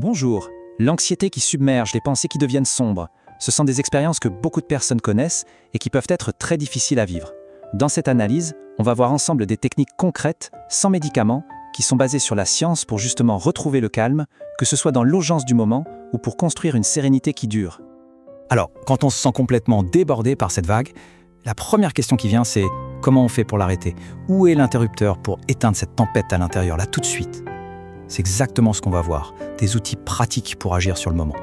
Bonjour. L'anxiété qui submerge, les pensées qui deviennent sombres, ce sont des expériences que beaucoup de personnes connaissent et qui peuvent être très difficiles à vivre. Dans cette analyse, on va voir ensemble des techniques concrètes, sans médicaments, qui sont basées sur la science pour justement retrouver le calme, que ce soit dans l'urgence du moment ou pour construire une sérénité qui dure. Alors, quand on se sent complètement débordé par cette vague, la première question qui vient, c'est comment on fait pour l'arrêter? Où est l'interrupteur pour éteindre cette tempête à l'intérieur, là, tout de suite? C'est exactement ce qu'on va voir, des outils pratiques pour agir sur le moment.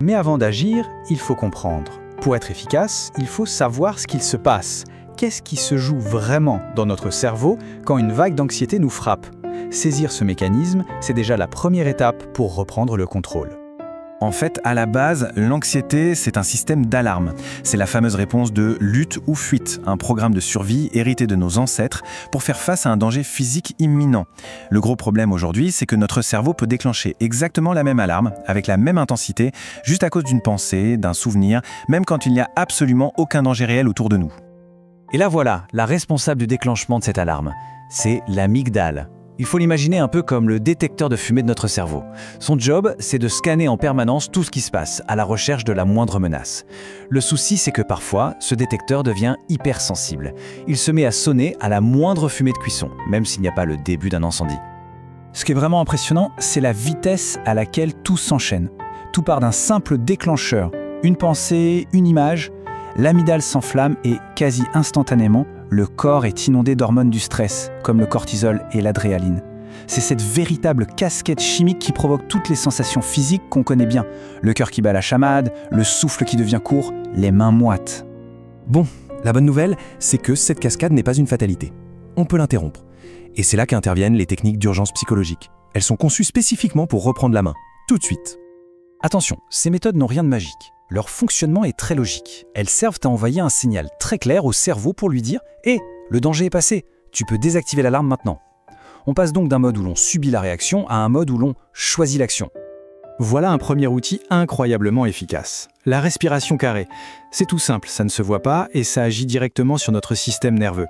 Mais avant d'agir, il faut comprendre. Pour être efficace, il faut savoir ce qu'il se passe. Qu'est-ce qui se joue vraiment dans notre cerveau quand une vague d'anxiété nous frappe? Saisir ce mécanisme, c'est déjà la première étape pour reprendre le contrôle. En fait, à la base, l'anxiété, c'est un système d'alarme. C'est la fameuse réponse de lutte ou fuite, un programme de survie hérité de nos ancêtres pour faire face à un danger physique imminent. Le gros problème aujourd'hui, c'est que notre cerveau peut déclencher exactement la même alarme, avec la même intensité, juste à cause d'une pensée, d'un souvenir, même quand il n'y a absolument aucun danger réel autour de nous. Et là voilà, la responsable du déclenchement de cette alarme, c'est l'amygdale. Il faut l'imaginer un peu comme le détecteur de fumée de notre cerveau. Son job, c'est de scanner en permanence tout ce qui se passe, à la recherche de la moindre menace. Le souci, c'est que parfois, ce détecteur devient hypersensible. Il se met à sonner à la moindre fumée de cuisson, même s'il n'y a pas le début d'un incendie. Ce qui est vraiment impressionnant, c'est la vitesse à laquelle tout s'enchaîne. Tout part d'un simple déclencheur, une pensée, une image. L'amygdale s'enflamme et, quasi instantanément, le corps est inondé d'hormones du stress, comme le cortisol et l'adrénaline. C'est cette véritable casquette chimique qui provoque toutes les sensations physiques qu'on connaît bien. Le cœur qui bat la chamade, le souffle qui devient court, les mains moites. Bon, la bonne nouvelle, c'est que cette cascade n'est pas une fatalité. On peut l'interrompre. Et c'est là qu'interviennent les techniques d'urgence psychologique. Elles sont conçues spécifiquement pour reprendre la main, tout de suite. Attention, ces méthodes n'ont rien de magique. Leur fonctionnement est très logique. Elles servent à envoyer un signal très clair au cerveau pour lui dire « Hé, le danger est passé, tu peux désactiver l'alarme maintenant ». On passe donc d'un mode où l'on subit la réaction à un mode où l'on choisit l'action. Voilà un premier outil incroyablement efficace. La respiration carrée. C'est tout simple, ça ne se voit pas et ça agit directement sur notre système nerveux.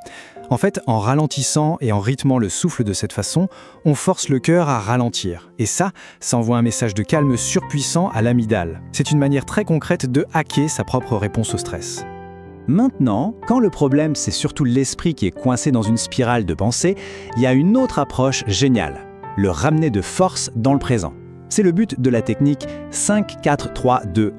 En fait, en ralentissant et en rythmant le souffle de cette façon, on force le cœur à ralentir. Et ça envoie un message de calme surpuissant à l'amygdale. C'est une manière très concrète de hacker sa propre réponse au stress. Maintenant, quand le problème c'est surtout l'esprit qui est coincé dans une spirale de pensée, il y a une autre approche géniale, le ramener de force dans le présent. C'est le but de la technique 5-4-3-2-1.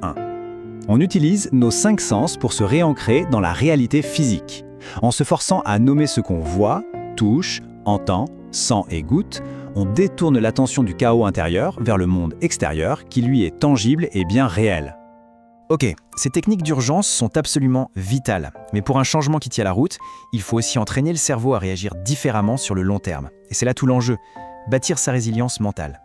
On utilise nos 5 sens pour se réancrer dans la réalité physique. En se forçant à nommer ce qu'on voit, touche, entend, sent et goûte, on détourne l'attention du chaos intérieur vers le monde extérieur qui lui est tangible et bien réel. Ok, ces techniques d'urgence sont absolument vitales. Mais pour un changement qui tient la route, il faut aussi entraîner le cerveau à réagir différemment sur le long terme. Et c'est là tout l'enjeu, bâtir sa résilience mentale.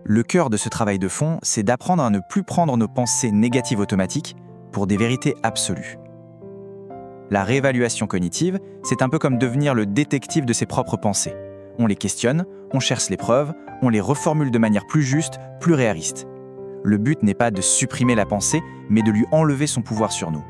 Le cœur de ce travail de fond, c'est d'apprendre à ne plus prendre nos pensées négatives automatiques pour des vérités absolues. La réévaluation cognitive, c'est un peu comme devenir le détective de ses propres pensées. On les questionne, on cherche les preuves, on les reformule de manière plus juste, plus réaliste. Le but n'est pas de supprimer la pensée, mais de lui enlever son pouvoir sur nous.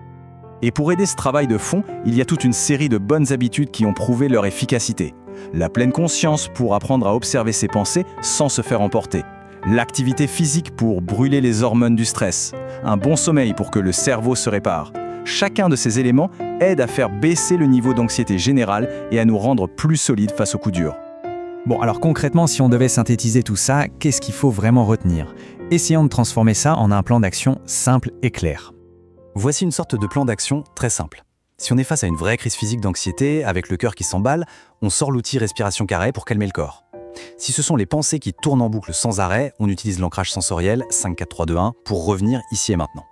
Et pour aider ce travail de fond, il y a toute une série de bonnes habitudes qui ont prouvé leur efficacité. La pleine conscience pour apprendre à observer ses pensées sans se faire emporter. L'activité physique pour brûler les hormones du stress. Un bon sommeil pour que le cerveau se répare. Chacun de ces éléments aide à faire baisser le niveau d'anxiété générale et à nous rendre plus solides face aux coups durs. Bon, alors concrètement, si on devait synthétiser tout ça, qu'est-ce qu'il faut vraiment retenir? Essayons de transformer ça en un plan d'action simple et clair. Voici une sorte de plan d'action très simple. Si on est face à une vraie crise physique d'anxiété, avec le cœur qui s'emballe, on sort l'outil respiration carrée pour calmer le corps. Si ce sont les pensées qui tournent en boucle sans arrêt, on utilise l'ancrage sensoriel 5-4-3-2-1 pour revenir ici et maintenant.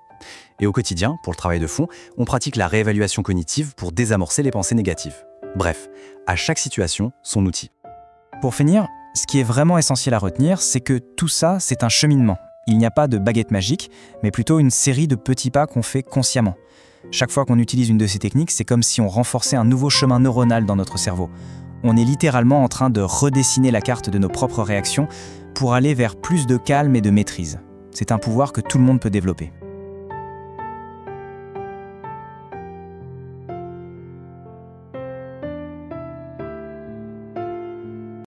Et au quotidien, pour le travail de fond, on pratique la réévaluation cognitive pour désamorcer les pensées négatives. Bref, à chaque situation, son outil. Pour finir, ce qui est vraiment essentiel à retenir, c'est que tout ça, c'est un cheminement. Il n'y a pas de baguette magique, mais plutôt une série de petits pas qu'on fait consciemment. Chaque fois qu'on utilise une de ces techniques, c'est comme si on renforçait un nouveau chemin neuronal dans notre cerveau. On est littéralement en train de redessiner la carte de nos propres réactions pour aller vers plus de calme et de maîtrise. C'est un pouvoir que tout le monde peut développer.